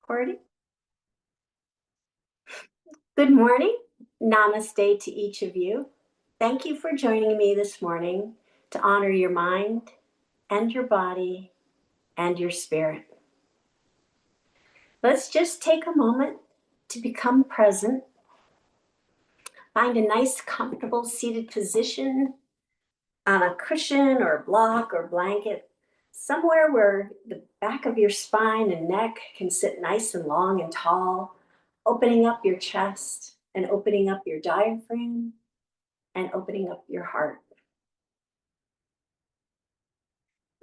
Recording. Good morning. Namaste to each of you. Thank you for joining me this morning to honor your mind and your body and your spirit. Let's just take a moment to become present. Find a nice, comfortable seated position on a cushion or block or blanket, somewhere where the back of your spine and neck can sit nice and long and tall, opening up your chest and opening up your diaphragm and opening up your heart.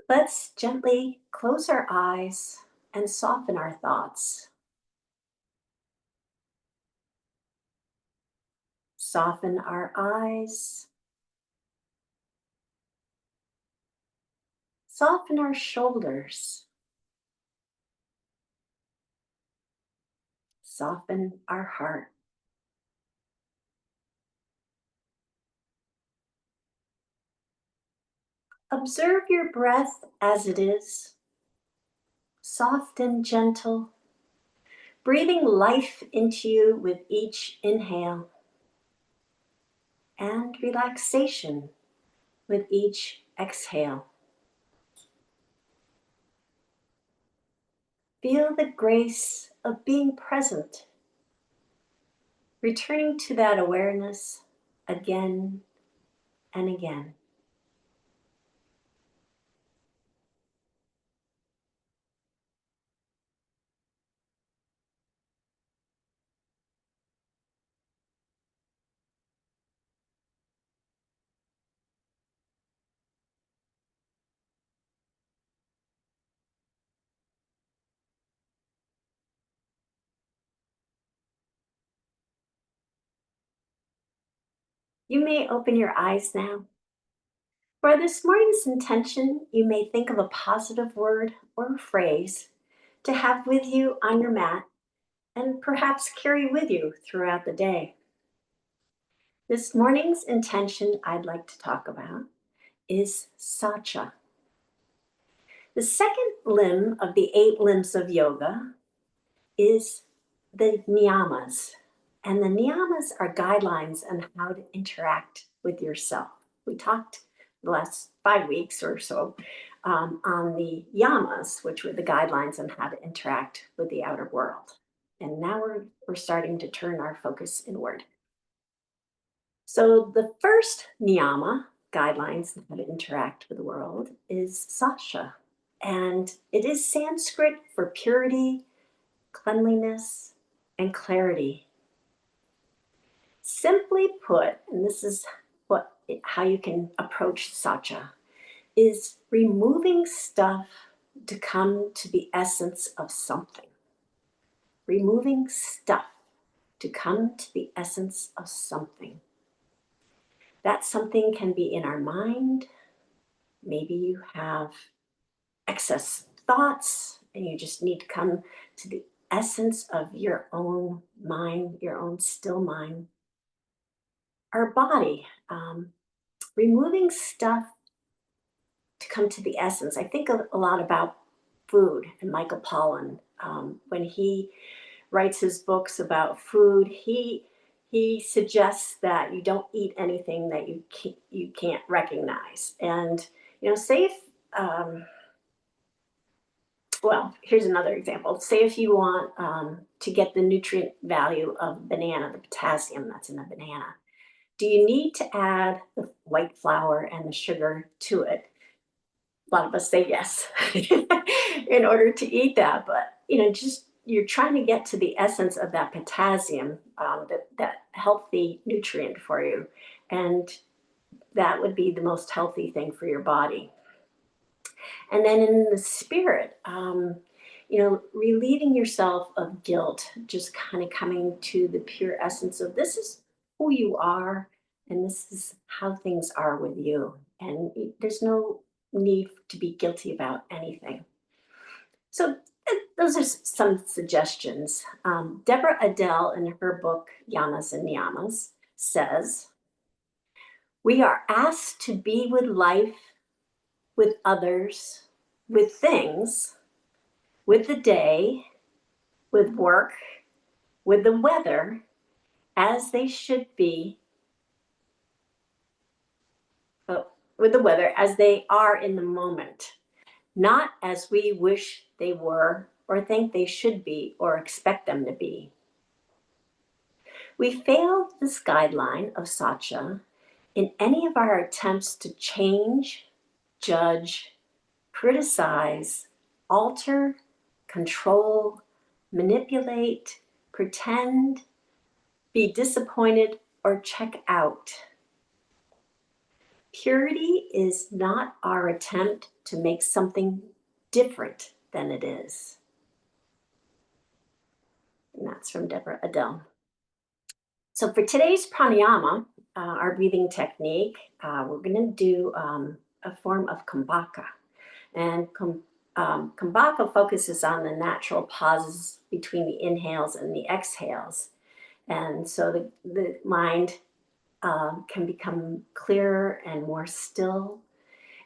Let's gently close our eyes and soften our thoughts. Soften our eyes. Soften our shoulders. Soften our heart. Observe your breath as it is, soft and gentle, breathing life into you with each inhale and relaxation with each exhale. Feel the grace of being present, returning to that awareness again and again. You may open your eyes now. For this morning's intention, you may think of a positive word or phrase to have with you on your mat and perhaps carry with you throughout the day. This morning's intention I'd like to talk about is Saucha. The second limb of the 8 limbs of yoga is the Niyamas. And the Niyamas are guidelines on how to interact with yourself. We talked the last 5 weeks or so on the Yamas, which were the guidelines on how to interact with the outer world. And now we're starting to turn our focus inward. So the first Niyama, guidelines on how to interact with the world, is Saucha. And it is Sanskrit for purity, cleanliness, and clarity. Simply put, and this is how you can approach Saucha, is removing stuff to come to the essence of something. Removing stuff to come to the essence of something. That something can be in our mind. Maybe you have excess thoughts and you just need to come to the essence of your own mind, your own still mind. Our body, removing stuff to come to the essence. I think a lot about food and Michael Pollan. When he writes his books about food, he suggests that you don't eat anything that you can't recognize. And say if well, here's another example. Say if you want to get the nutrient value of banana, the potassium that's in the banana, do you need to add the white flour and the sugar to it? A lot of us say yes in order to eat that, but just you're trying to get to the essence of that potassium, that healthy nutrient for you, and that would be the most healthy thing for your body. And then in the spirit, relieving yourself of guilt, just kind of coming to the pure essence of this is who you are, and this is how things are with you. And there's no need to be guilty about anything. So those are some suggestions. Deborah Adele, in her book, Yamas and Niyamas, says, we are asked to be with life, with others, with things, with the day, with work, with the weather, as they should be, with the weather as they are in the moment, not as we wish they were or think they should be or expect them to be. We failed this guideline of Saucha in any of our attempts to change, judge, criticize, alter, control, manipulate, pretend, be disappointed, or check out. Purity is not our attempt to make something different than it is. And that's from Deborah Adele. So for today's pranayama, our breathing technique, we're going to do a form of Kumbhaka. And Kumbhaka focuses on the natural pauses between the inhales and the exhales. And so the mind can become clearer and more still.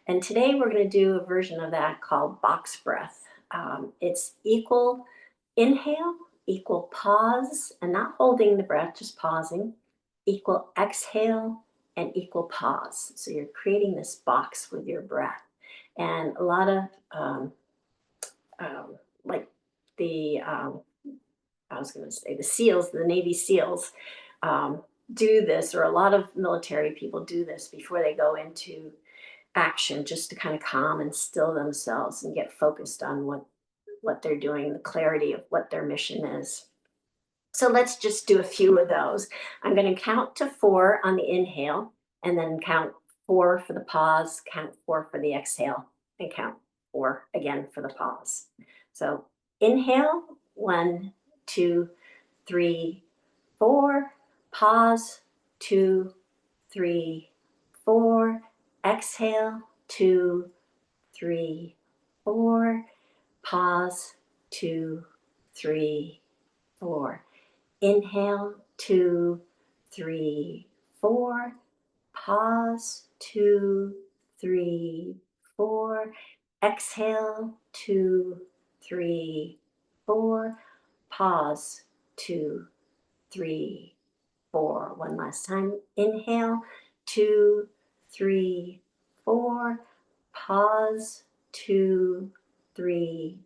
And today we're going to do a version of that called box breath. It's equal inhale, equal pause, and not holding the breath, just pausing, equal exhale, and equal pause. So you're creating this box with your breath. And a lot of, like the, I was going to say the SEALs, the Navy SEALs, do this, or a lot of military people do this before they go into action, just to kind of calm and still themselves and get focused on what they're doing, the clarity of what their mission is. So let's just do a few of those. I'm going to count to 4 on the inhale, and then count 4 for the pause, count 4 for the exhale, and count 4 again for the pause. So inhale, 1, 2, 3, 4. Pause, 2, 3, 4. Exhale, 2, 3, 4. Pause, 2, 3, 4. Inhale, 2, 3, 4. Pause, 2, 3, 4. Exhale, 2, 3, 4. Pause, 2, 3, 4. One last time. Inhale, 2, 3, 4. Pause, 2, 3,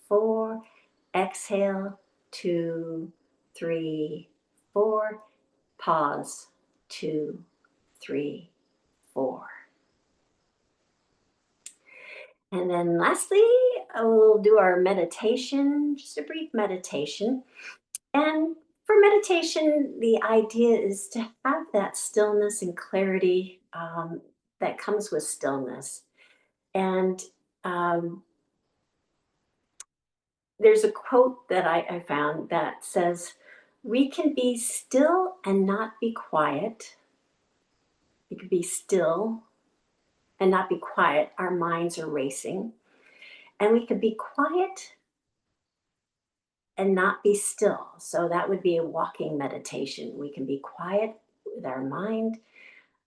4. Exhale, 2, 3, 4. Pause, 2, 3, 4. And then lastly, we'll do our meditation, just a brief meditation. And for meditation, the idea is to have that stillness and clarity that comes with stillness. And there's a quote that I found that says, "We can be still and not be quiet. We can be still and not be quiet. Our minds are racing. And we can be quiet and not be still." So that would be a walking meditation. We can be quiet with our mind,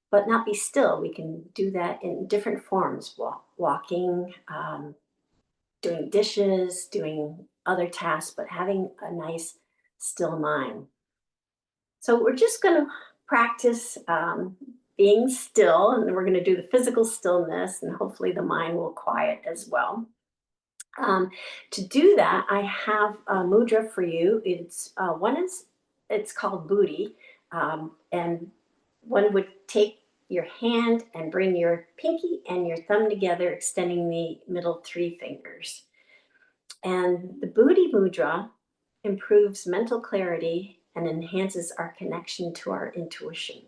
but not be still. We can do that in different forms, walking, doing dishes, doing other tasks, but having a nice still mind. So we're just going to practice being still, and we're going to do the physical stillness, and hopefully the mind will quiet as well. To do that, I have a mudra for you. It's called Buddhi, and one would take your hand and bring your pinky and your thumb together, extending the middle 3 fingers. And the Buddhi mudra improves mental clarity and enhances our connection to our intuition.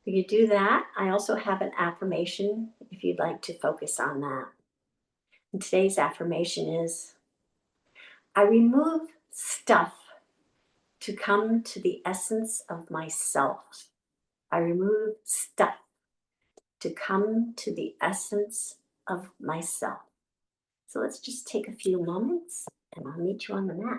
If you do that, I also have an affirmation if you'd like to focus on that. And today's affirmation is, I remove stuff to come to the essence of myself. I remove stuff to come to the essence of myself. So let's just take a few moments and I'll meet you on the mat.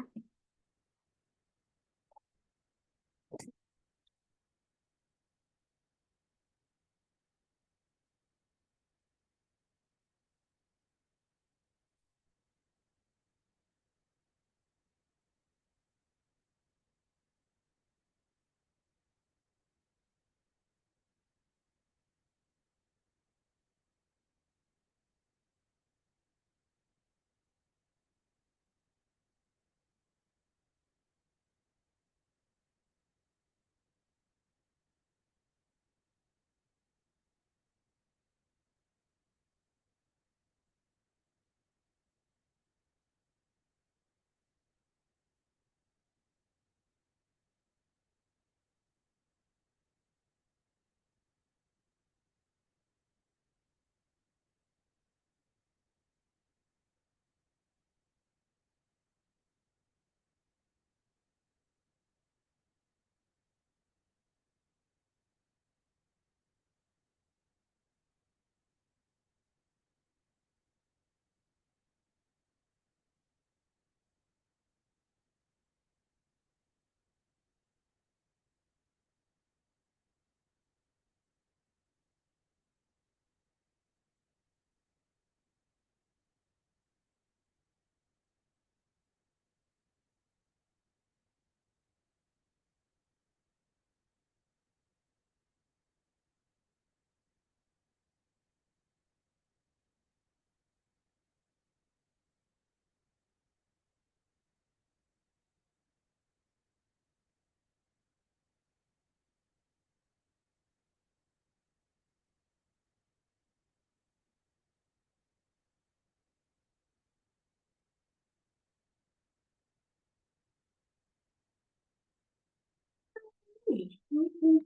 We can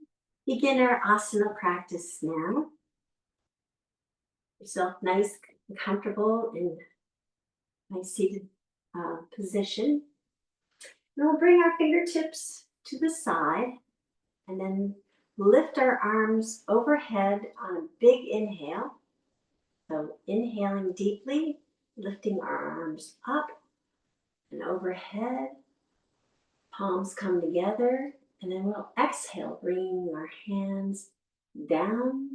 begin our asana practice now. Yourself nice and comfortable in a nice seated position. And we'll bring our fingertips to the side and then lift our arms overhead on a big inhale. So inhaling deeply, lifting our arms up and overhead. Palms come together, and then we'll exhale, bringing our hands down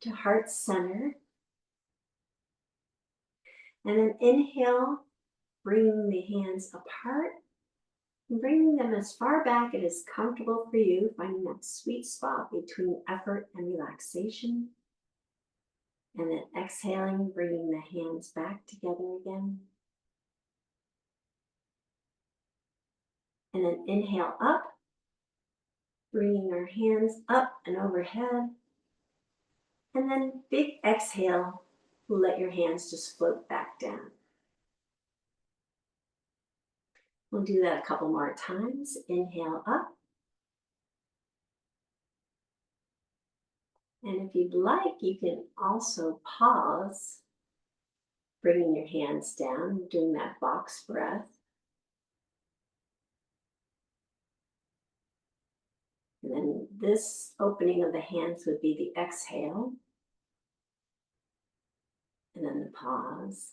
to heart center. And then inhale, bringing the hands apart and bringing them as far back as is comfortable for you, finding that sweet spot between effort and relaxation. And then exhaling, bringing the hands back together again. And then inhale up, bringing our hands up and overhead. And then big exhale, let your hands just float back down. We'll do that a couple more times. Inhale up. And if you'd like, you can also pause, bringing your hands down, doing that box breath. And then this opening of the hands would be the exhale. And then the pause.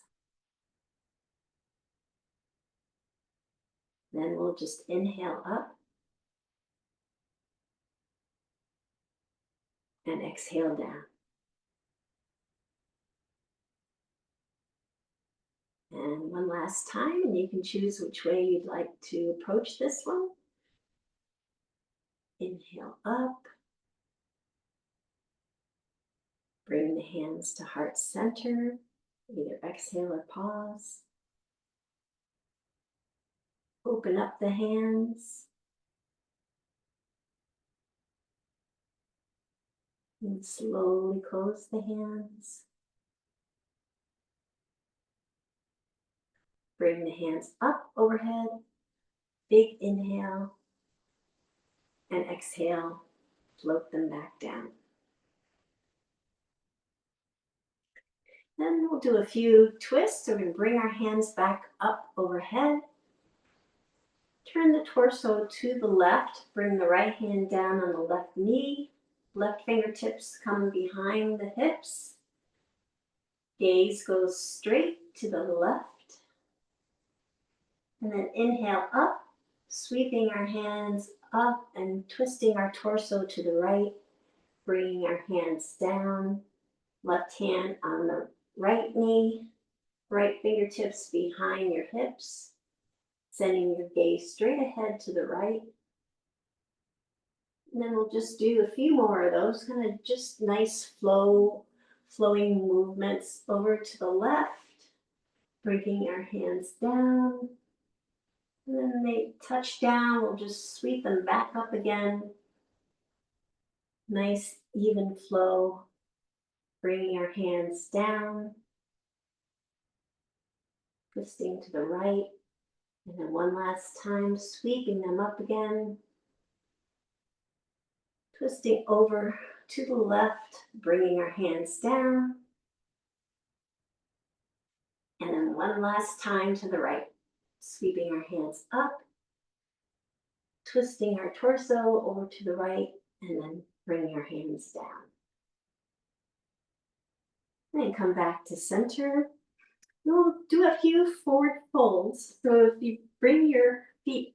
Then we'll just inhale up and exhale down. And one last time, and you can choose which way you'd like to approach this one. Inhale up. Bring the hands to heart center. Either exhale or pause. Open up the hands. And slowly close the hands. Bring the hands up overhead. Big inhale. And exhale. Float them back down. Then we'll do a few twists. So we're going to bring our hands back up overhead. Turn the torso to the left. Bring the right hand down on the left knee. Left fingertips come behind the hips. Gaze goes straight to the left. And then inhale up, sweeping our hands up and twisting our torso to the right. Bringing our hands down. Left hand on the right knee. Right fingertips behind your hips. Sending your gaze straight ahead to the right. And then we'll just do a few more of those, kind of just nice flowing movements over to the left, bringing our hands down. And then they touch down, we'll just sweep them back up again. Nice even flow, bringing our hands down, twisting to the right. And then one last time, sweeping them up again. Twisting over to the left, bringing our hands down. And then one last time to the right, sweeping our hands up, twisting our torso over to the right, and then bringing our hands down. And then come back to center. We'll do a few forward folds. So if you bring your feet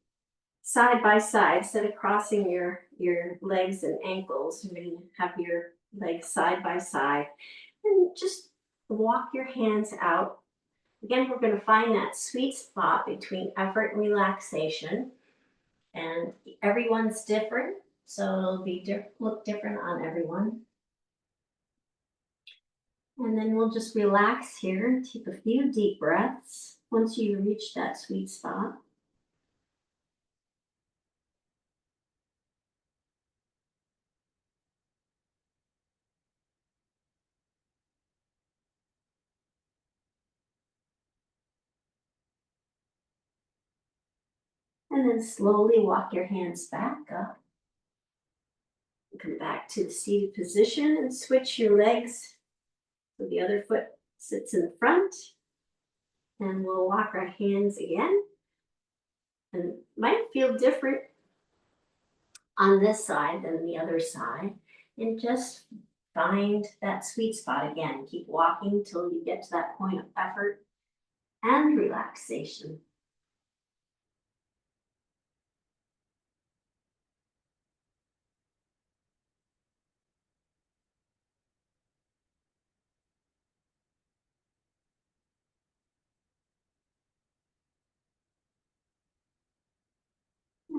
side by side, instead of crossing your legs and ankles, you're going to have your legs side by side. And just walk your hands out. Again, we're going to find that sweet spot between effort and relaxation. And everyone's different, so it'll be look different on everyone. And then we'll just relax here, take a few deep breaths once you reach that sweet spot. And then slowly walk your hands back up. Come back to the seated position and switch your legs so the other foot sits in front. And we'll walk our hands again. And it might feel different on this side than the other side. And just find that sweet spot again. Keep walking till you get to that point of effort and relaxation.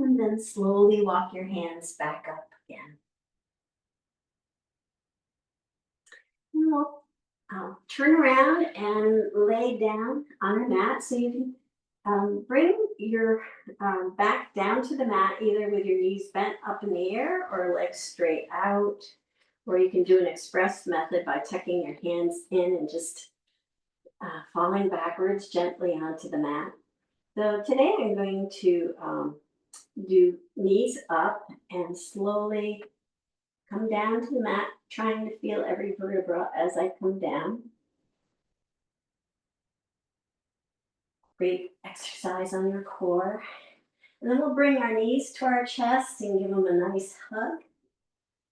And then slowly walk your hands back up again. And we'll turn around and lay down on a mat. So you can bring your back down to the mat, either with your knees bent up in the air or legs straight out. Or you can do an express method by tucking your hands in and just falling backwards gently onto the mat. So today I'm going to do knees up and slowly come down to the mat, trying to feel every vertebra as I come down. Great exercise on your core. And then we'll bring our knees to our chest and give them a nice hug,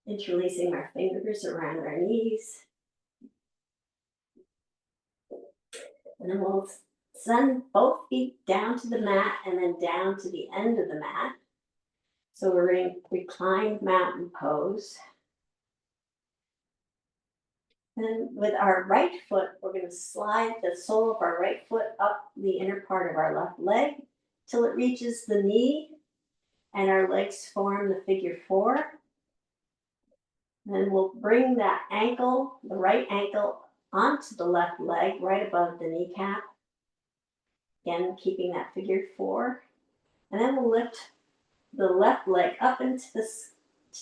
interlacing our fingers around our knees. And then we'll send both feet down to the mat and then down to the end of the mat. So we're in reclined mountain pose. And with our right foot, we're going to slide the sole of our right foot up the inner part of our left leg till it reaches the knee and our legs form the figure four. Then we'll bring that ankle, the right ankle, onto the left leg right above the kneecap. Again, keeping that figure four. And then we'll lift the left leg up into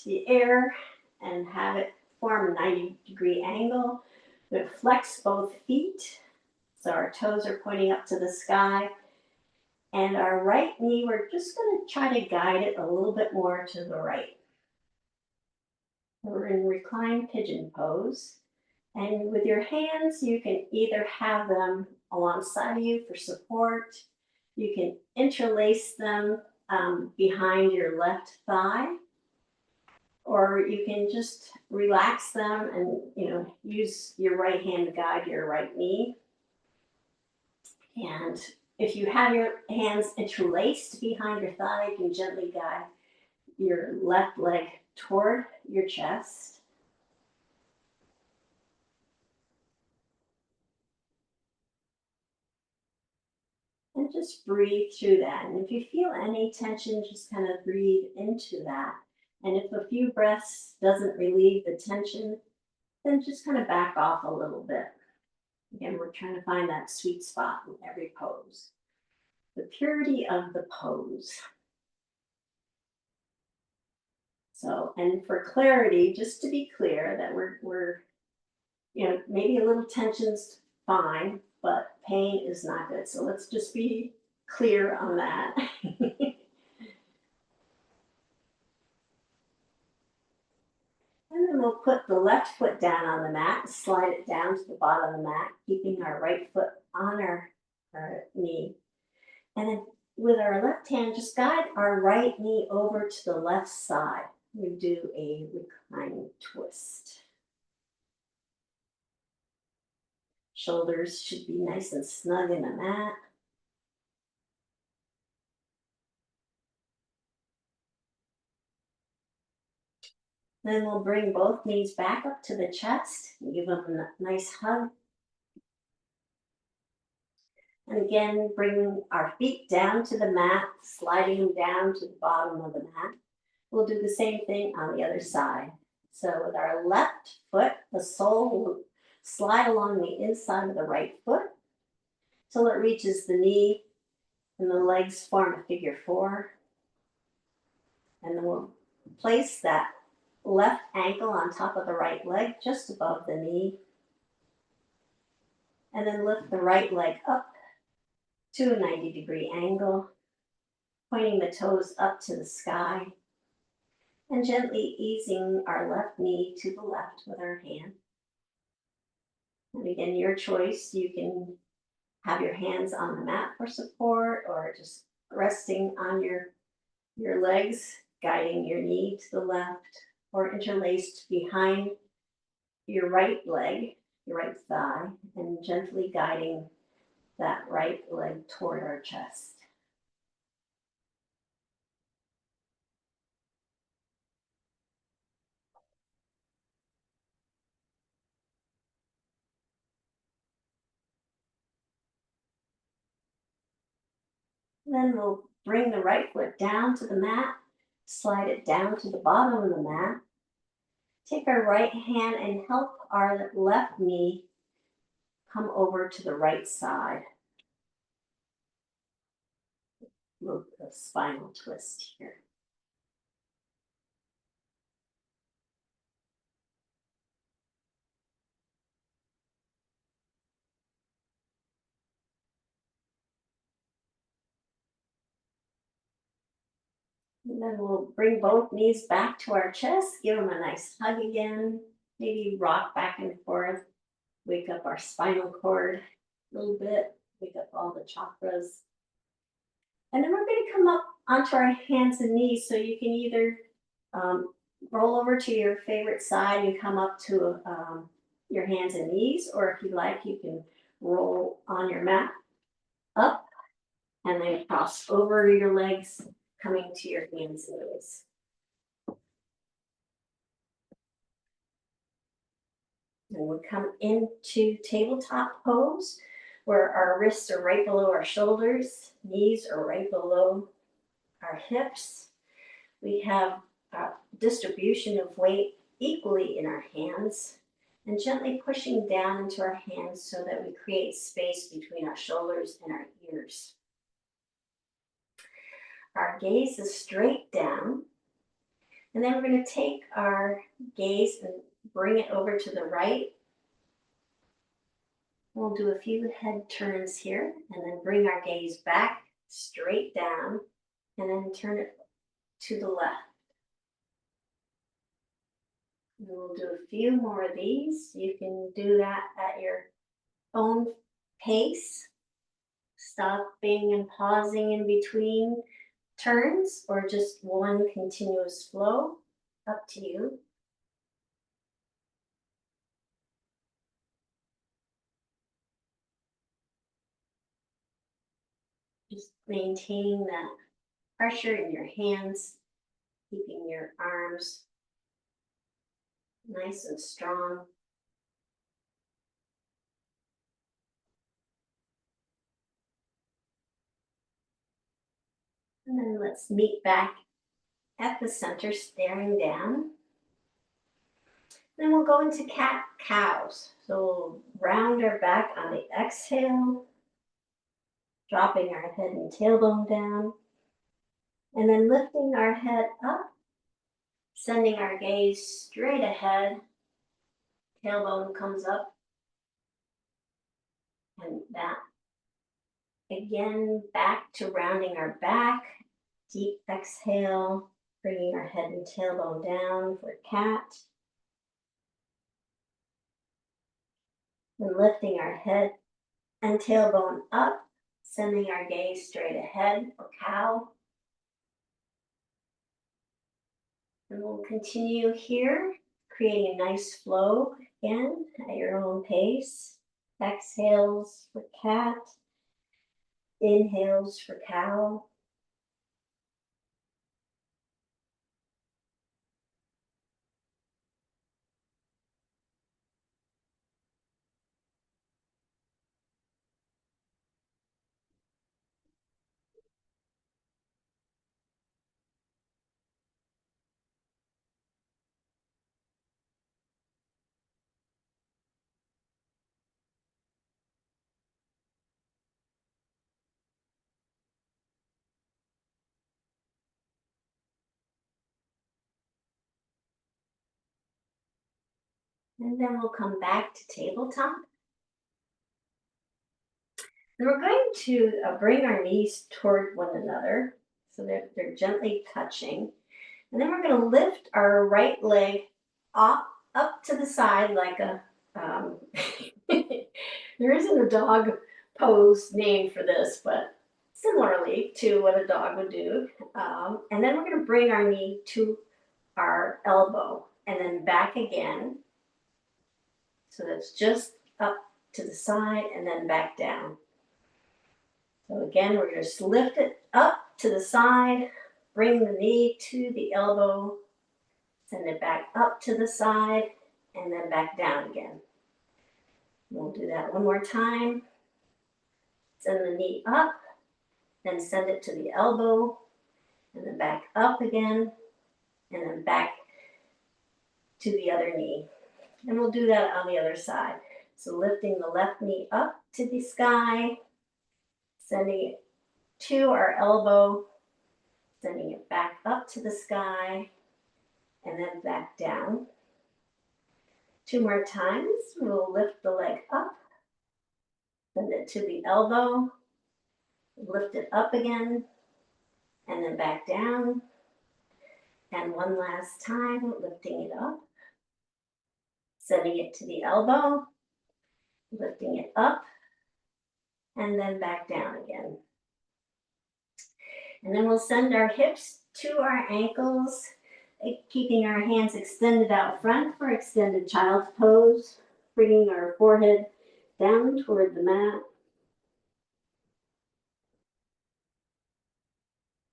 the air and have it form a 90-degree angle. We'll flex both feet, so our toes are pointing up to the sky. And our right knee, we're just going to try to guide it a little bit more to the right. We're in reclined pigeon pose. And with your hands, you can either have them alongside of you for support. You can interlace them behind your left thigh, or you can just relax them and use your right hand to guide your right knee. And if you have your hands interlaced behind your thigh, you can gently guide your left leg toward your chest. And just breathe through that. And if you feel any tension, just kind of breathe into that. And if a few breaths doesn't relieve the tension, then just kind of back off a little bit. Again, we're trying to find that sweet spot in every pose. The purity of the pose. So, and for clarity, just to be clear that we're maybe a little tension's fine, but pain is not good. So let's just be clear on that. And then we'll put the left foot down on the mat, slide it down to the bottom of the mat, keeping our right foot on our knee. And then with our left hand, just guide our right knee over to the left side. We do a reclining twist. Shoulders should be nice and snug in the mat. Then we'll bring both knees back up to the chest and give them a nice hug. And again, bring our feet down to the mat, sliding them down to the bottom of the mat. We'll do the same thing on the other side. So with our left foot, the sole will slide along the inside of the right foot till it reaches the knee and the legs form a figure four. And then we'll place that left ankle on top of the right leg, just above the knee. And then lift the right leg up to a 90-degree angle, pointing the toes up to the sky. And gently easing our left knee to the left with our hand. And again, your choice. You can have your hands on the mat for support or just resting on your legs, guiding your knee to the left or interlaced behind your right leg, your right thigh, and gently guiding that right leg toward our chest. Then we'll bring the right foot down to the mat, slide it down to the bottom of the mat. Take our right hand and help our left knee come over to the right side. Little spinal twist here. And then we'll bring both knees back to our chest, give them a nice hug again, maybe rock back and forth, wake up our spinal cord a little bit, wake up all the chakras. And then we're going to come up onto our hands and knees. So you can either roll over to your favorite side and come up to your hands and knees, or if you like, you can roll on your mat up and then cross over your legs, coming to your hands and knees. And we'll come into tabletop pose, where our wrists are right below our shoulders, knees are right below our hips. We have a distribution of weight equally in our hands, and gently pushing down into our hands so that we create space between our shoulders and our ears. Our gaze is straight down, and then we're going to take our gaze and bring it over to the right. We'll do a few head turns here, and then bring our gaze back straight down, and then turn it to the left. And we'll do a few more of these. You can do that at your own pace, stopping and pausing in between turns, or just one continuous flow, up to you. Just maintaining that pressure in your hands, keeping your arms nice and strong. And then let's meet back at the center, staring down. Then we'll go into cat cows. So we'll round our back on the exhale, dropping our head and tailbone down, and then lifting our head up, sending our gaze straight ahead. Tailbone comes up, and that again back to rounding our back. Deep exhale, bringing our head and tailbone down for cat. And lifting our head and tailbone up, sending our gaze straight ahead for cow. And we'll continue here, creating a nice flow again at your own pace. Exhales for cat, inhales for cow. And then we'll come back to tabletop. And we're going to bring our knees toward one another so that they're gently touching. And then we're going to lift our right leg up to the side like a, there isn't a dog pose name for this, but similarly to what a dog would do. And then we're going to bring our knee to our elbow and then back again. So that's just up to the side and then back down. So again, we're going to just lift it up to the side, bring the knee to the elbow, send it back up to the side, and then back down again. We'll do that one more time. Send the knee up, then send it to the elbow, and then back up again, and then back to the other knee. And we'll do that on the other side. So lifting the left knee up to the sky, sending it to our elbow, sending it back up to the sky, and then back down. 2 more times. We'll lift the leg up, send it to the elbow, lift it up again, and then back down. And one last time, lifting it up, sending it to the elbow, lifting it up, and then back down again. And then we'll send our hips to our ankles, keeping our hands extended out front for extended child's pose, bringing our forehead down toward the mat.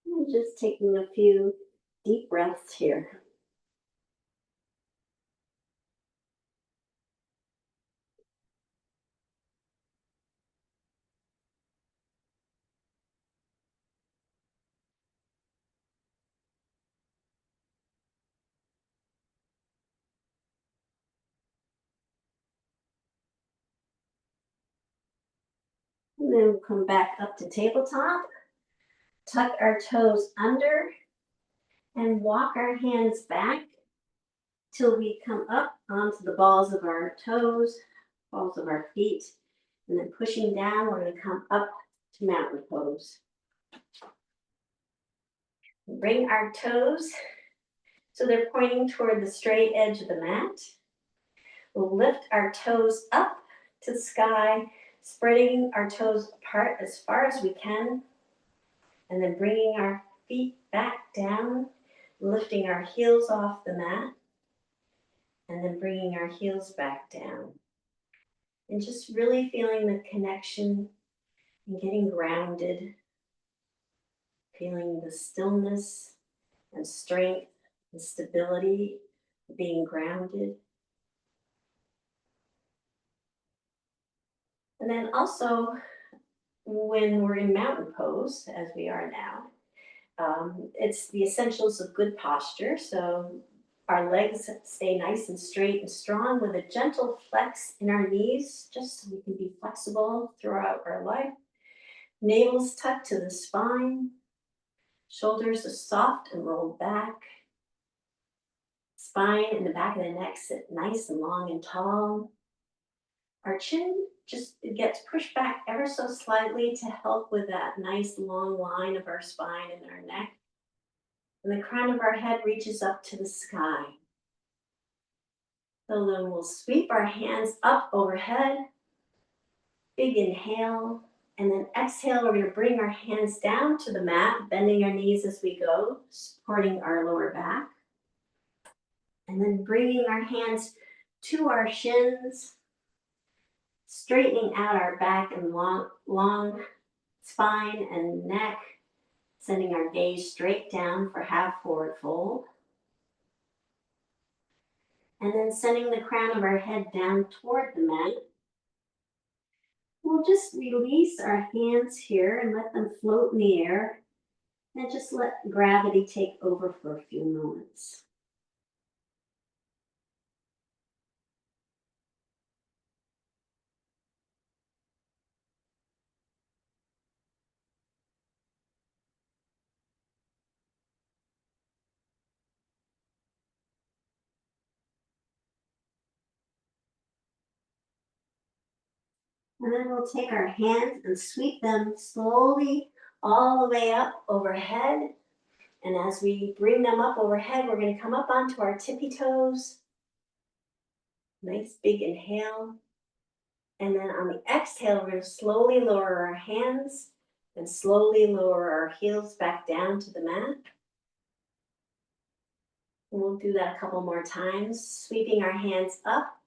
And just taking a few deep breaths here. And then we'll come back up to tabletop, tuck our toes under, and walk our hands back till we come up onto the balls of our toes, balls of our feet, and then pushing down, we're going to come up to mountain pose. Bring our toes so they're pointing toward the straight edge of the mat. We'll lift our toes up to the sky, spreading our toes apart as far as we can, and then bringing our feet back down, lifting our heels off the mat, and then bringing our heels back down. And just really feeling the connection and getting grounded, feeling the stillness and strength and stability, being grounded. And then also, when we're in mountain pose, as we are now, it's the essentials of good posture. So our legs stay nice and straight and strong with a gentle flex in our knees, just so we can be flexible throughout our life. Navel's tucked to the spine. Shoulders are soft and rolled back. Spine and the back of the neck sit nice and long and tall. Our chin just gets pushed back ever so slightly to help with that nice long line of our spine and our neck. And the crown of our head reaches up to the sky. So then we'll sweep our hands up overhead. Big inhale. And then exhale, we're going to bring our hands down to the mat, bending our knees as we go, supporting our lower back. And then bringing our hands to our shins, straightening out our back and long spine and neck, sending our gaze straight down for half forward fold. And then sending the crown of our head down toward the mat. We'll just release our hands here and let them float in the air, and just let gravity take over for a few moments. And then we'll take our hands and sweep them slowly all the way up overhead, And as we bring them up overhead, we're going to come up onto our tippy toes. Nice big inhale. And then on the exhale, we're going to slowly lower our hands and slowly lower our heels back down to the mat. And we'll do that a couple more times, sweeping our hands up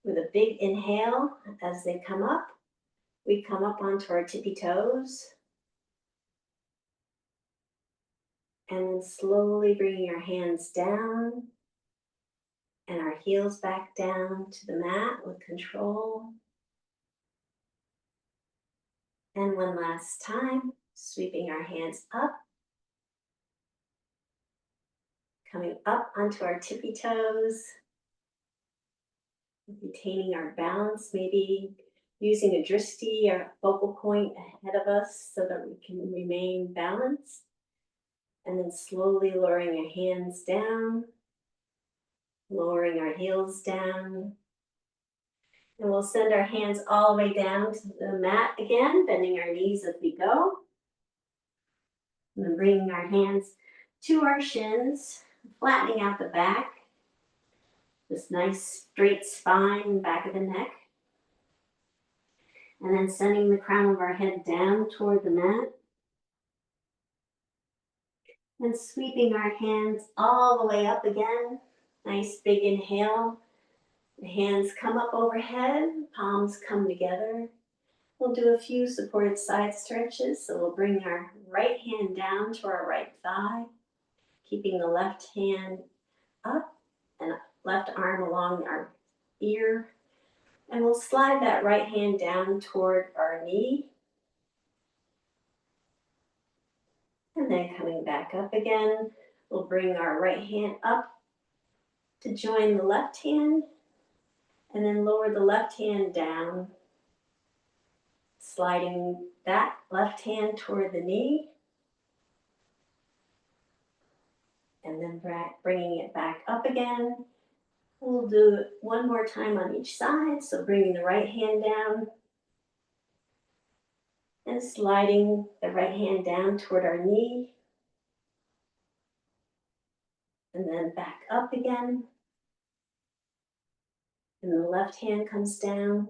with a big inhale as they come up. We come up onto our tippy toes. And then slowly bringing our hands down and our heels back down to the mat with control. And one last time, sweeping our hands up, coming up onto our tippy toes, retaining our balance, maybe using a drishti or focal point ahead of us so that we can remain balanced. And then slowly lowering our hands down, lowering our heels down. And we'll send our hands all the way down to the mat again, bending our knees as we go. And then bringing our hands to our shins, flattening out the back. This nice straight spine, back of the neck. And then sending the crown of our head down toward the mat. And sweeping our hands all the way up again. Nice big inhale. The hands come up overhead, palms come together. We'll do a few supported side stretches. So we'll bring our right hand down to our right thigh, keeping the left hand up and left arm along our ear. And we'll slide that right hand down toward our knee. And then coming back up again, we'll bring our right hand up to join the left hand. And then lower the left hand down, sliding that left hand toward the knee. And then bringing it back up again. We'll do it one more time on each side. So bringing the right hand down and sliding the right hand down toward our knee. And then back up again. And the left hand comes down.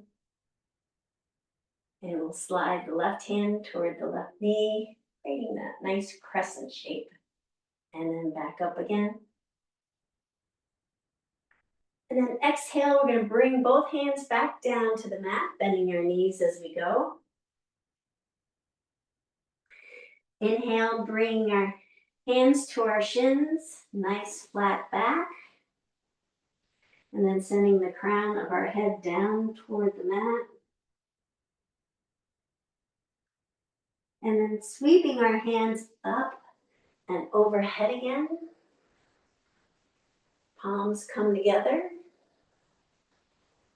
And we'll slide the left hand toward the left knee, creating that nice crescent shape. And then back up again. And then exhale, we're going to bring both hands back down to the mat, bending our knees as we go. Inhale, bring our hands to our shins, nice flat back. And then sending the crown of our head down toward the mat. And then sweeping our hands up and overhead again. Palms come together.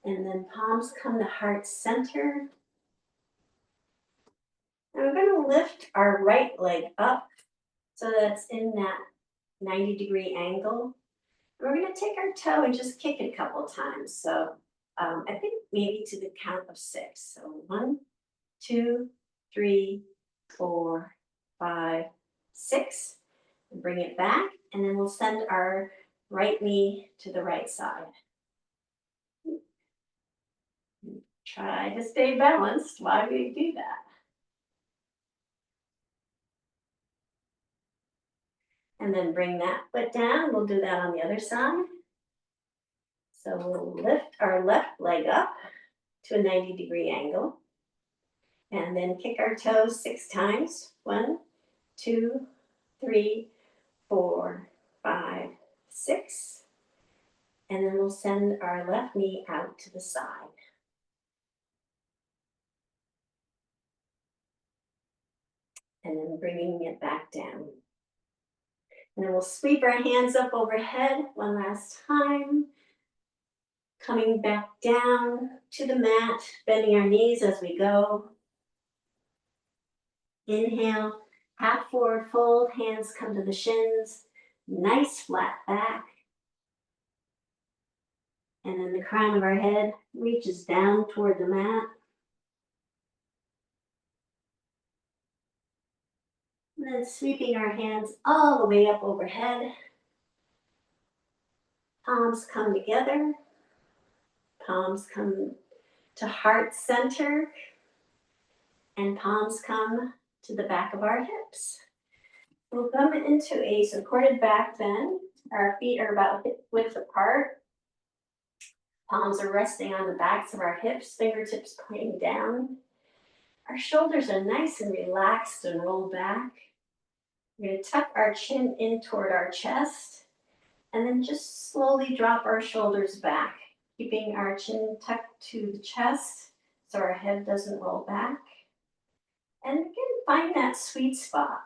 And then palms come to heart center. And we're going to lift our right leg up so that it's in that 90-degree angle. And we're going to take our toe and just kick it a couple of times. So I think maybe to the count of 6. So 1, 2, 3, 4, 5, 6. And bring it back. And then we'll send our right knee to the right side. Try to stay balanced while we do that. And then bring that foot down. We'll do that on the other side. So we'll lift our left leg up to a 90-degree angle. And then kick our toes 6 times. 1, 2, 3, 4, 5, 6. And then we'll send our left knee out to the side. And then bringing it back down. And then we'll sweep our hands up overhead one last time. Coming back down to the mat, bending our knees as we go. Inhale, half forward fold, hands come to the shins. Nice flat back. And then the crown of our head reaches down toward the mat. And then sweeping our hands all the way up overhead. Palms come together. Palms come to heart center. And palms come to the back of our hips. We'll come into a supported back bend. Our feet are about hip width apart. Palms are resting on the backs of our hips, fingertips pointing down. Our shoulders are nice and relaxed and rolled back. We're going to tuck our chin in toward our chest, and then just slowly drop our shoulders back, keeping our chin tucked to the chest so our head doesn't roll back. And again, find that sweet spot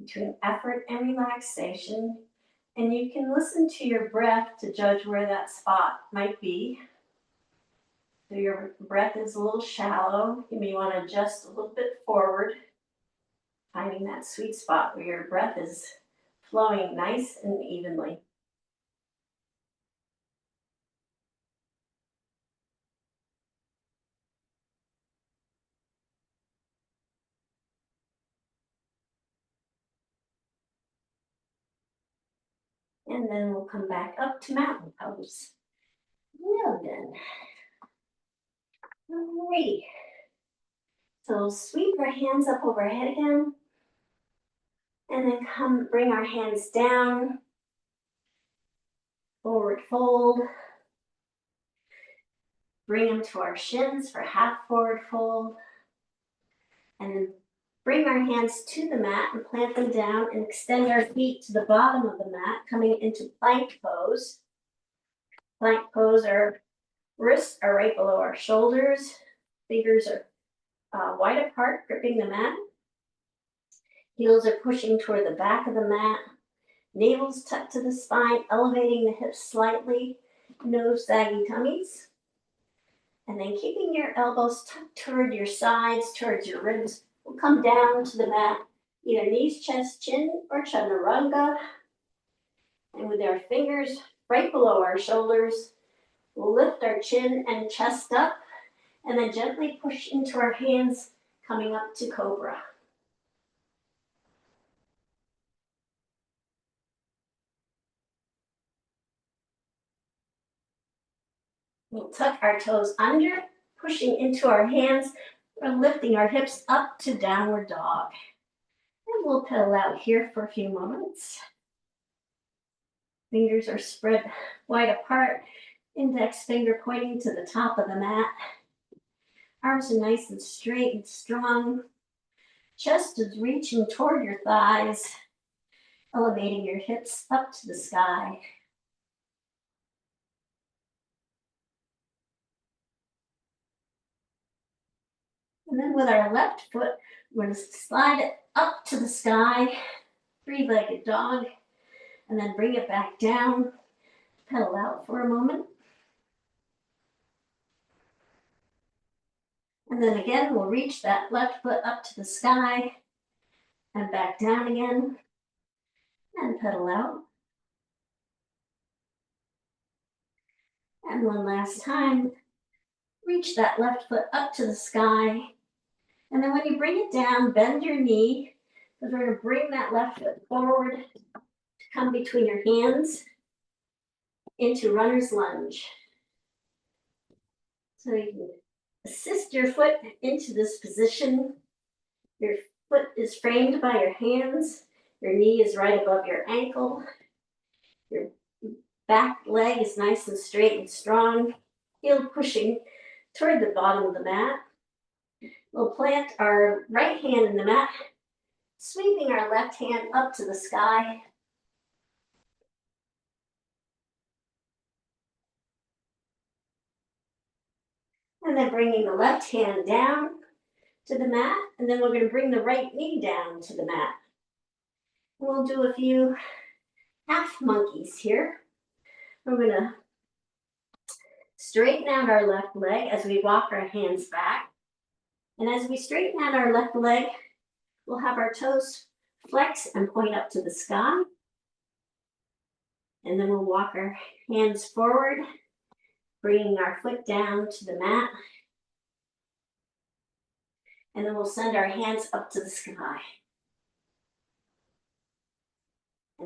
between effort and relaxation. And you can listen to your breath to judge where that spot might be. If your breath is a little shallow, you may want to adjust a little bit forward, finding that sweet spot where your breath is flowing nice and evenly. And then we'll come back up to mountain pose. Well done. Alrighty. So sweep our hands up overhead again. And then bring our hands down. Forward fold. Bring them to our shins for half forward fold. And then bring our hands to the mat and plant them down and extend our feet to the bottom of the mat, coming into plank pose. Plank pose, our wrists are right below our shoulders. Fingers are wide apart, gripping the mat. Heels are pushing toward the back of the mat. Navel's tucked to the spine, elevating the hips slightly. No saggy tummies. And then keeping your elbows tucked toward your sides, towards your ribs. We'll come down to the mat, either knees, chest, chin, or chaturanga. And with our fingers right below our shoulders, we'll lift our chin and chest up, and then gently push into our hands, coming up to cobra. We'll tuck our toes under, pushing into our hands, or lifting our hips up to downward dog. And we'll pedal out here for a few moments. Fingers are spread wide apart, index finger pointing to the top of the mat. Arms are nice and straight and strong. Chest is reaching toward your thighs, elevating your hips up to the sky. And then with our left foot, we're going to slide it up to the sky, three-legged dog, and then bring it back down, pedal out for a moment. And then again, we'll reach that left foot up to the sky and back down again and pedal out. And one last time, reach that left foot up to the sky. And then when you bring it down, bend your knee, because we're going to bring that left foot forward to come between your hands into runner's lunge. So you can assist your foot into this position. Your foot is framed by your hands. Your knee is right above your ankle. Your back leg is nice and straight and strong. Heel pushing toward the bottom of the mat. We'll plant our right hand in the mat, sweeping our left hand up to the sky. And then bringing the left hand down to the mat, and then we're going to bring the right knee down to the mat. We'll do a few half monkeys here. We're going to straighten out our left leg as we walk our hands back. And as we straighten out our left leg, we'll have our toes flex and point up to the sky. And then we'll walk our hands forward, bringing our foot down to the mat. And then we'll send our hands up to the sky.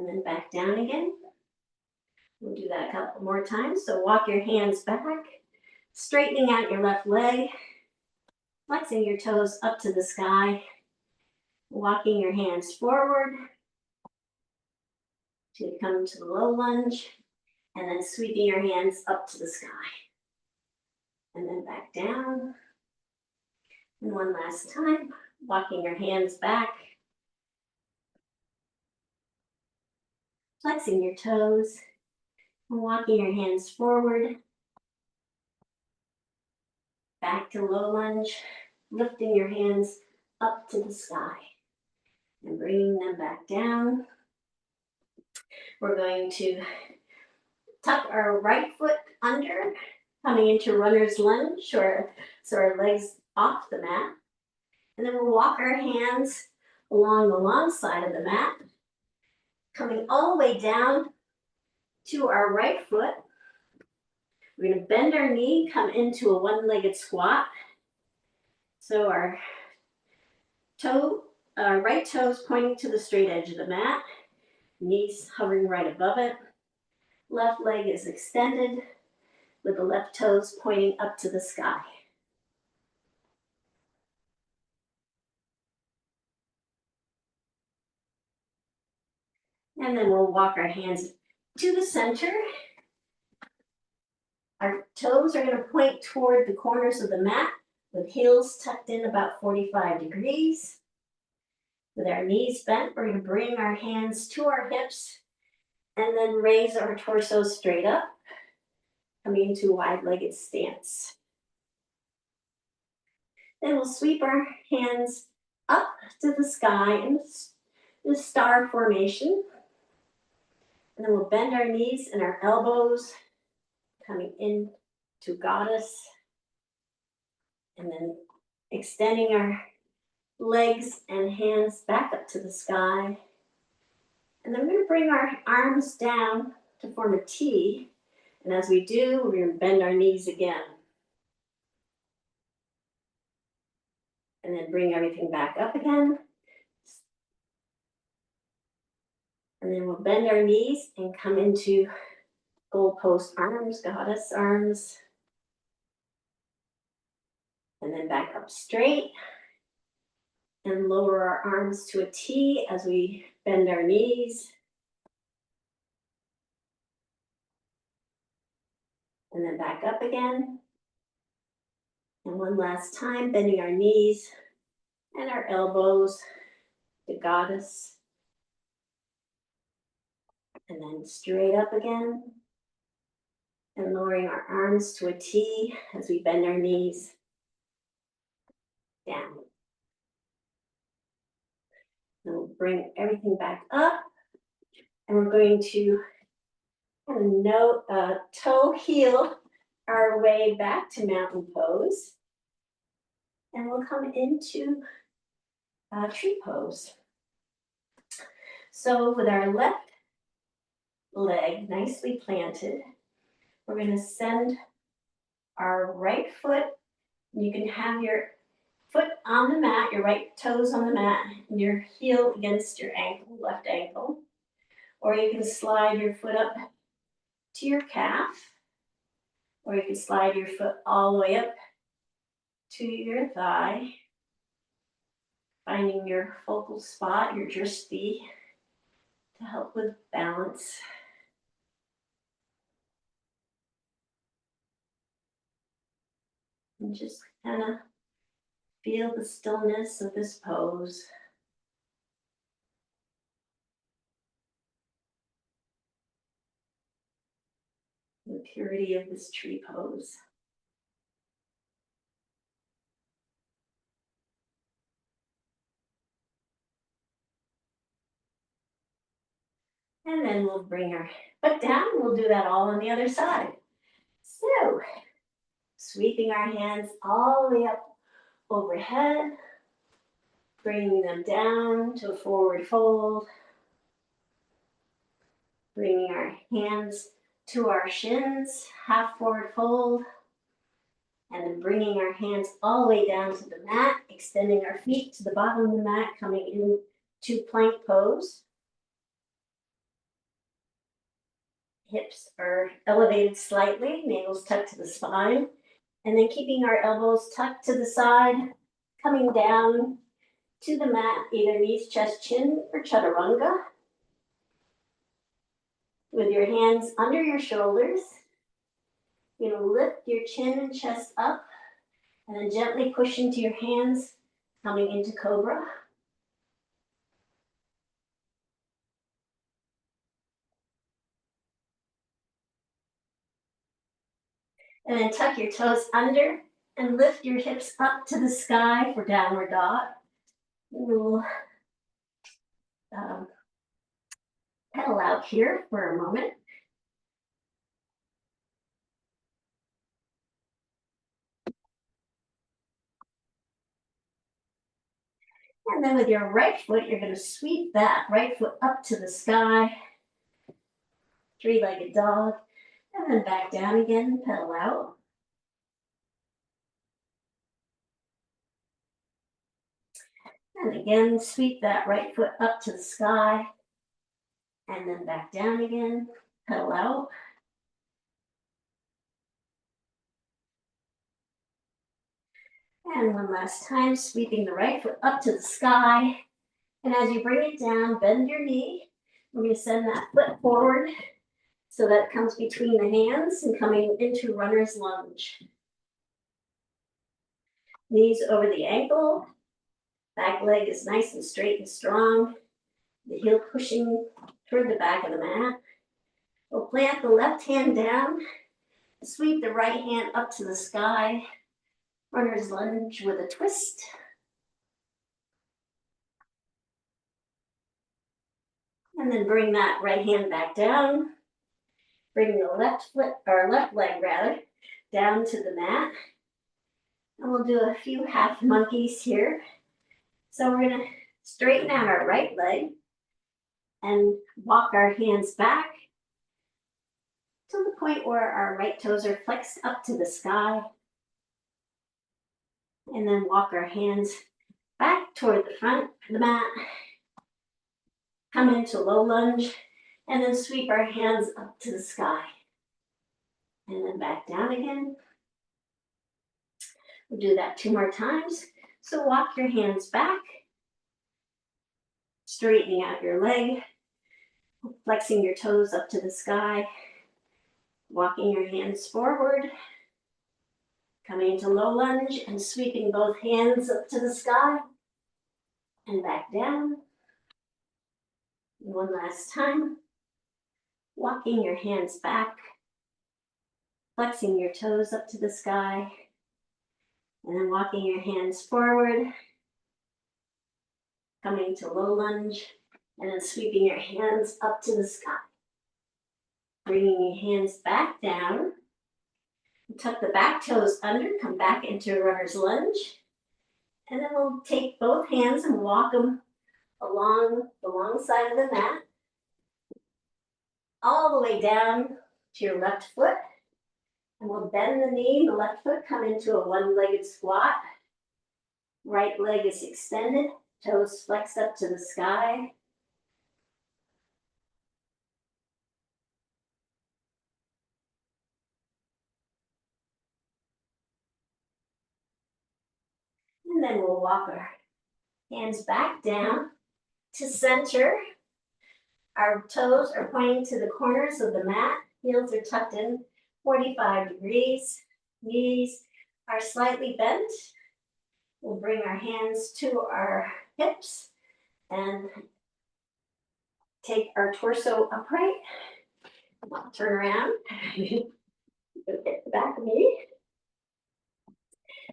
and then back down again. We'll do that a couple more times. So walk your hands back, straightening out your left leg, flexing your toes up to the sky, walking your hands forward to come to the low lunge, and then sweeping your hands up to the sky. And then back down. And one last time, walking your hands back, flexing your toes, and walking your hands forward, back to low lunge, lifting your hands up to the sky and bringing them back down. We're going to tuck our right foot under, coming into runner's lunge, so our legs off the mat. And then we'll walk our hands along the long side of the mat, coming all the way down to our right foot. We're going to bend our knee, come into a one-legged squat. So our right toes pointing to the straight edge of the mat, knees hovering right above it. Left leg is extended with the left toes pointing up to the sky. And then we'll walk our hands to the center. Our toes are going to point toward the corners of the mat with heels tucked in about 45 degrees. With our knees bent, we're going to bring our hands to our hips and then raise our torso straight up, coming into a wide-legged stance. Then we'll sweep our hands up to the sky in the star formation. And then we'll bend our knees and our elbows, coming in to goddess. And then extending our legs and hands back up to the sky. And then we're going to bring our arms down to form a T. And as we do, we're going to bend our knees again. And then bring everything back up again. And then we'll bend our knees and come into goalpost arms, goddess arms. And then back up straight. And lower our arms to a T as we bend our knees. And then back up again. And one last time, bending our knees and our elbows to goddess. And then straight up again. And lowering our arms to a T as we bend our knees down. And we'll bring everything back up. And we're going to toe heel our way back to mountain pose. And we'll come into tree pose. So with our left leg nicely planted, we're going to send our right foot. You can have your foot on the mat, your right toes on the mat, and your heel against your ankle, left ankle. Or you can slide your foot up to your calf. Or you can slide your foot all the way up to your thigh. Finding your focal spot, your drishti, to help with balance. And just kind of feel the stillness of this pose. The purity of this tree pose. And then we'll bring our foot down. We'll do that all on the other side. So, sweeping our hands all the way up overhead, bringing them down to a forward fold, bringing our hands to our shins, half forward fold, and then bringing our hands all the way down to the mat, extending our feet to the bottom of the mat, coming into plank pose. Hips are elevated slightly, navels tucked to the spine, and then keeping our elbows tucked to the side, coming down to the mat, either knees, chest, chin, or chaturanga. With your hands under your shoulders, you're going to lift your chin and chest up, and then gently push into your hands, coming into cobra. And then tuck your toes under and lift your hips up to the sky for downward dog. We'll pedal out here for a moment. And then with your right foot, you're going to sweep that right foot up to the sky, three-legged dog, and then back down again, pedal out. And again, sweep that right foot up to the sky, and then back down again, pedal out. And one last time, sweeping the right foot up to the sky. And as you bring it down, bend your knee. We're going to send that foot forward so that it comes between the hands and coming into runner's lunge. Knees over the ankle. Back leg is nice and straight and strong. The heel pushing toward the back of the mat. We'll plant the left hand down. Sweep the right hand up to the sky. Runner's lunge with a twist. And then bring that right hand back down. Bring the left foot, or left leg rather, down to the mat. And we'll do a few half monkeys here. So we're going to straighten out our right leg and walk our hands back to the point where our right toes are flexed up to the sky. And then walk our hands back toward the front of the mat. Come into low lunge, and then sweep our hands up to the sky. And then back down again. We'll do that 2 more times. So walk your hands back, straightening out your leg, flexing your toes up to the sky, walking your hands forward, coming into low lunge and sweeping both hands up to the sky and back down. One last time, walking your hands back, flexing your toes up to the sky, and then walking your hands forward, coming to low lunge, and then sweeping your hands up to the sky. Bringing your hands back down, tuck the back toes under, come back into runner's lunge, and then we'll take both hands and walk them along the long side of the mat, all the way down to your left foot. And we'll bend the knee, the left foot, come into a one-legged squat. Right leg is extended, toes flexed up to the sky. And then we'll walk our hands back down to center. Our toes are pointing to the corners of the mat. Heels are tucked in 45 degrees. Knees are slightly bent. We'll bring our hands to our hips and take our torso upright. I'll turn around. Get the back of me.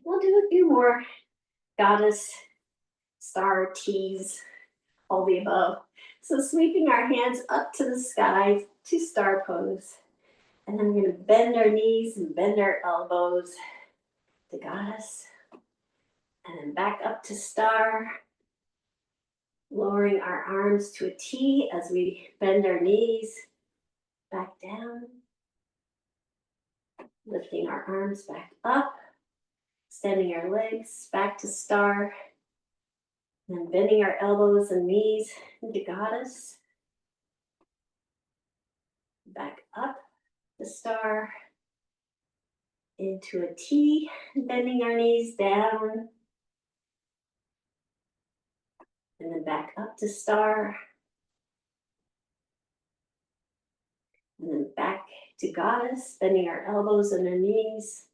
We'll do a few more goddess, star, tease, all the above. So sweeping our hands up to the sky to star pose. And then we're going to bend our knees and bend our elbows to goddess. And then back up to star. Lowering our arms to a T as we bend our knees. Back down. Lifting our arms back up. Extending our legs back to star. And bending our elbows and knees into goddess. back up the star into a T, bending our knees down, and then back up to star, and then back to goddess, bending our elbows and our knees,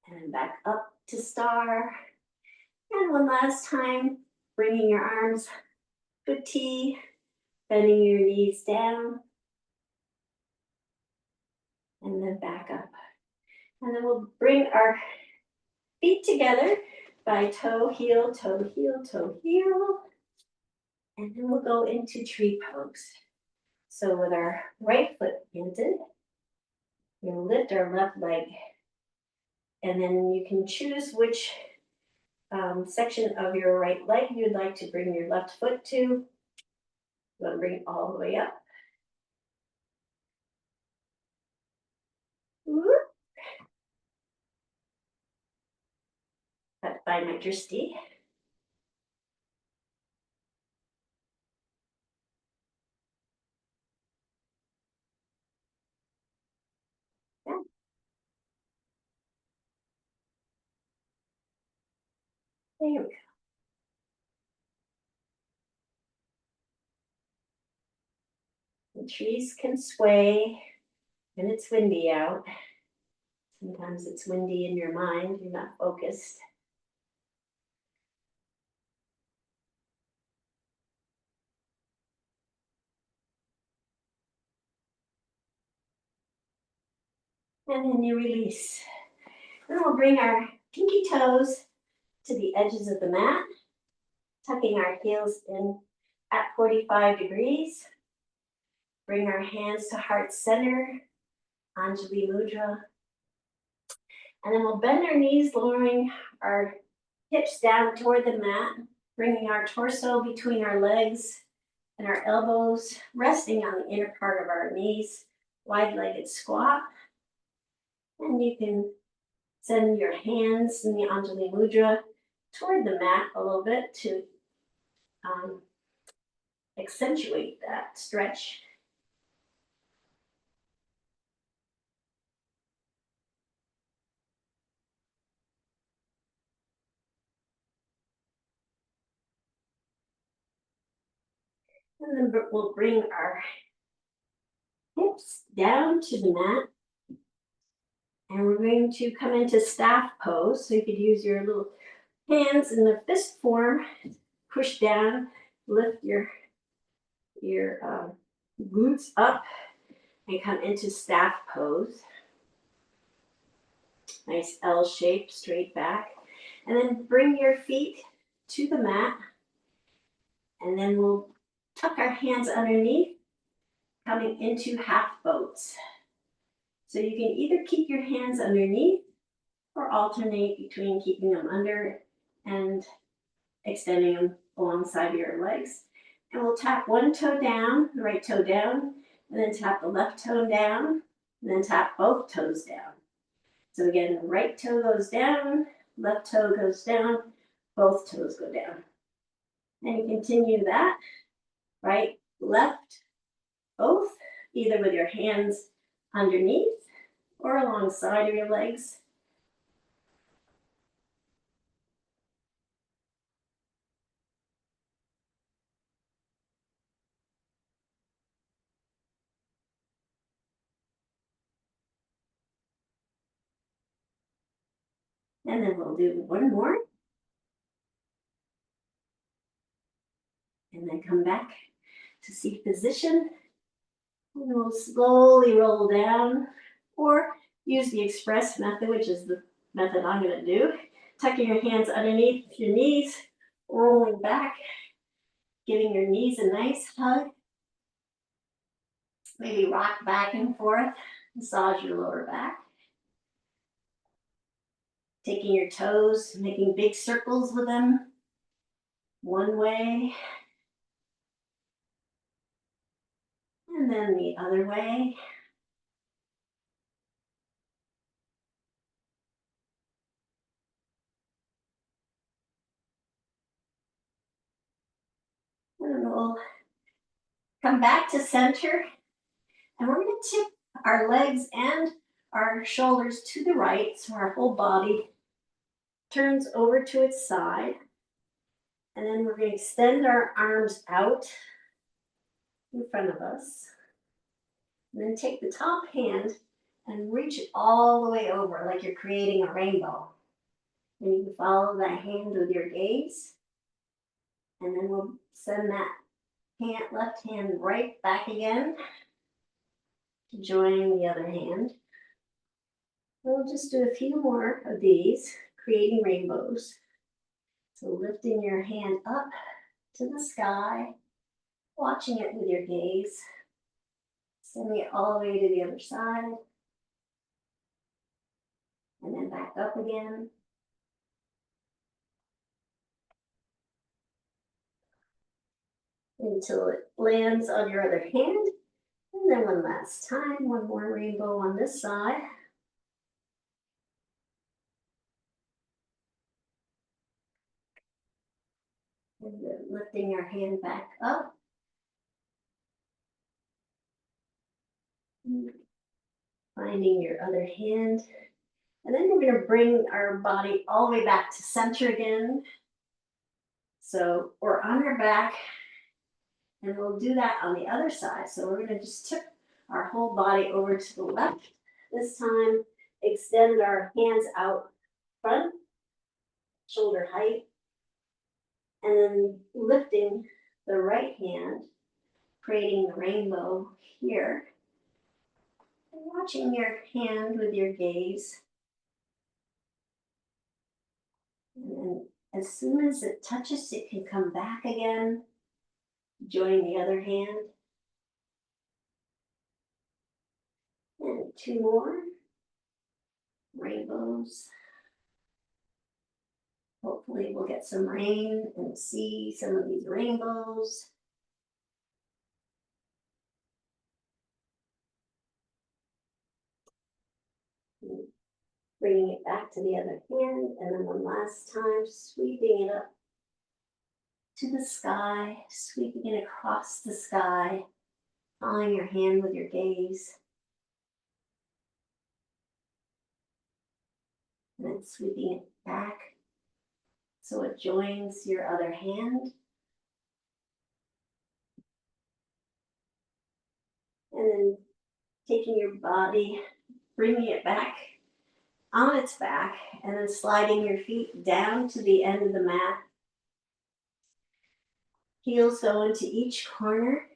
and then back up to star. And one last time, bringing your arms, good T, bending your knees down, and then back up. And then we'll bring our feet together by toe, heel, toe, heel, toe, heel. And then we'll go into tree pose. So with our right foot planted, we'll lift our left leg. And then you can choose which section of your right leg you'd like to bring your left foot to. You want to bring it all the way up. Whoop. By my drishti. Yeah. There we go. The trees can sway when it's windy out. Sometimes it's windy in your mind, you're not focused. And then you release. Then we'll bring our pinky toes to the edges of the mat, tucking our heels in at 45 degrees. Bring our hands to heart center, Anjali Mudra. And then we'll bend our knees, lowering our hips down toward the mat, bringing our torso between our legs and our elbows, resting on the inner part of our knees, wide-legged squat. And you can send your hands in the Anjali Mudra toward the mat a little bit to accentuate that stretch. And then we'll bring our hips down to the mat. And we're going to come into staff pose. So you could use your little hands in the fist form, push down, lift your glutes up, and come into staff pose. Nice L shape, straight back. And then bring your feet to the mat. And then we'll tuck our hands underneath, coming into half boats. So you can either keep your hands underneath or alternate between keeping them under and extending them alongside your legs. And we'll tap one toe down, the right toe down, and then tap the left toe down, and then tap both toes down. So again, the right toe goes down, left toe goes down, both toes go down. And you continue that, right, left, both, either with your hands underneath or alongside of your legs. And then we'll do one more. And then come back to seat position. And we'll slowly roll down, or use the express method, which is the method I'm going to do. Tucking your hands underneath your knees, rolling back, giving your knees a nice hug. Maybe rock back and forth, massage your lower back. Taking your toes, making big circles with them. One way. And then the other way. And we'll Come back to center, and we're going to tip our legs and our shoulders to the right, so our whole body turns over to its side. And then we're going to extend our arms out in front of us. And then take the top hand and reach it all the way over like you're creating a rainbow. And you can follow that hand with your gaze. And then we'll send that left hand right back again to join the other hand. We'll just do a few more of these, creating rainbows. So lifting your hand up to the sky, watching it with your gaze, sending it all the way to the other side, and then back up again. Until it lands on your other hand. And then one last time, one more rainbow on this side. And then lifting our hand back up. Finding your other hand. And then we're going to bring our body all the way back to center again. So we're on our back, and we'll do that on the other side. So we're going to just tip our whole body over to the left. This time, extend our hands out front, shoulder height, and then lifting the right hand, creating the rainbow here, and watching your hand with your gaze. And then as soon as it touches, it can come back again, join the other hand. And two more rainbows. Hopefully we'll get some rain and see some of these rainbows. Bringing it back to the other hand, and then one last time, sweeping it up to the sky, sweeping it across the sky, following your hand with your gaze. And then sweeping it back so it joins your other hand. And then taking your body, bringing it back on its back, and then sliding your feet down to the end of the mat. Heels go into each corner.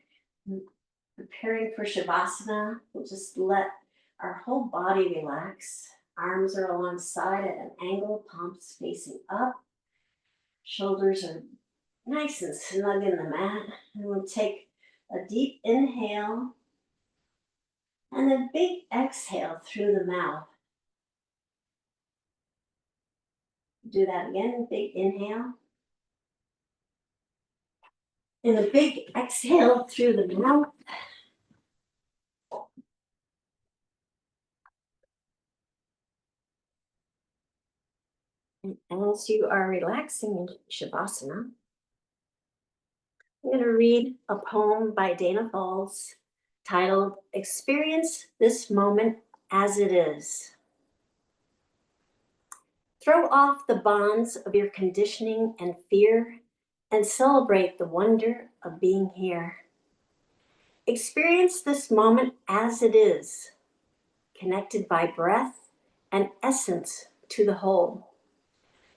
Preparing for Shavasana, we'll just let our whole body relax. Arms are alongside at an angle, palms facing up. Shoulders are nice and snug in the mat. And we'll take a deep inhale and a big exhale through the mouth. Do that again, big inhale. And a big exhale through the mouth. And as you are relaxing in Shavasana, I'm going to read a poem by Danna Faulds titled, Experience This Moment as It Is. Throw off the bonds of your conditioning and fear and celebrate the wonder of being here. Experience this moment as it is, connected by breath and essence to the whole.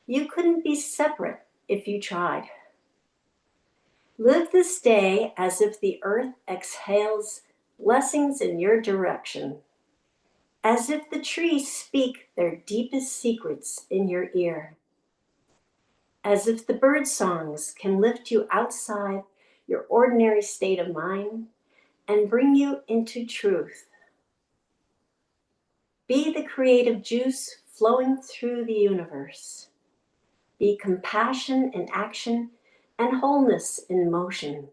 You couldn't be separate if you tried. Live this day as if the earth exhales blessings in your direction, as if the trees speak their deepest secrets in your ear, as if the bird songs can lift you outside your ordinary state of mind and bring you into truth. Be the creative juice flowing through the universe. Be compassion in action and wholeness in motion.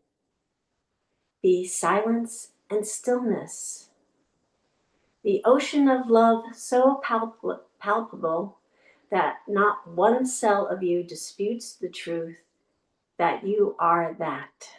Be silence and stillness. The ocean of love so palpable that not one cell of you disputes the truth that you are that.